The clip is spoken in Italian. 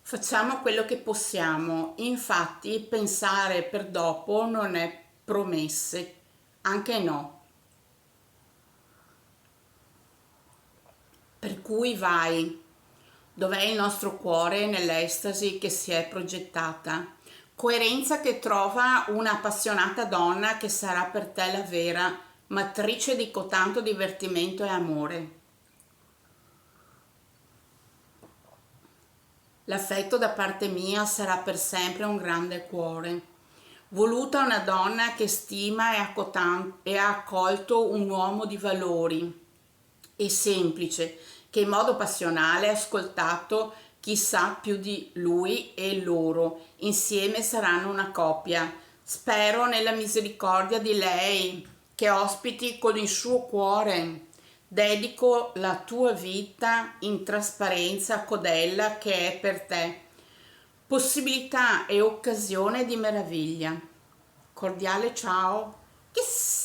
Facciamo quello che possiamo, infatti pensare per dopo non è promesse, anche no. Per cui vai, dov'è il nostro cuore nell'estasi che si è progettata. Coerenza che trova una appassionata donna che sarà per te la vera matrice di cotanto divertimento e amore. L'affetto da parte mia sarà per sempre un grande cuore. Voluta una donna che stima e ha accolto un uomo di valori e semplice, che in modo passionale ha ascoltato chi sa più di lui e loro. Insieme saranno una coppia. Spero nella misericordia di lei, che ospiti con il suo cuore. Dedico la tua vita in trasparenza a codella che è per te possibilità e occasione di meraviglia. Cordiale ciao. Kiss.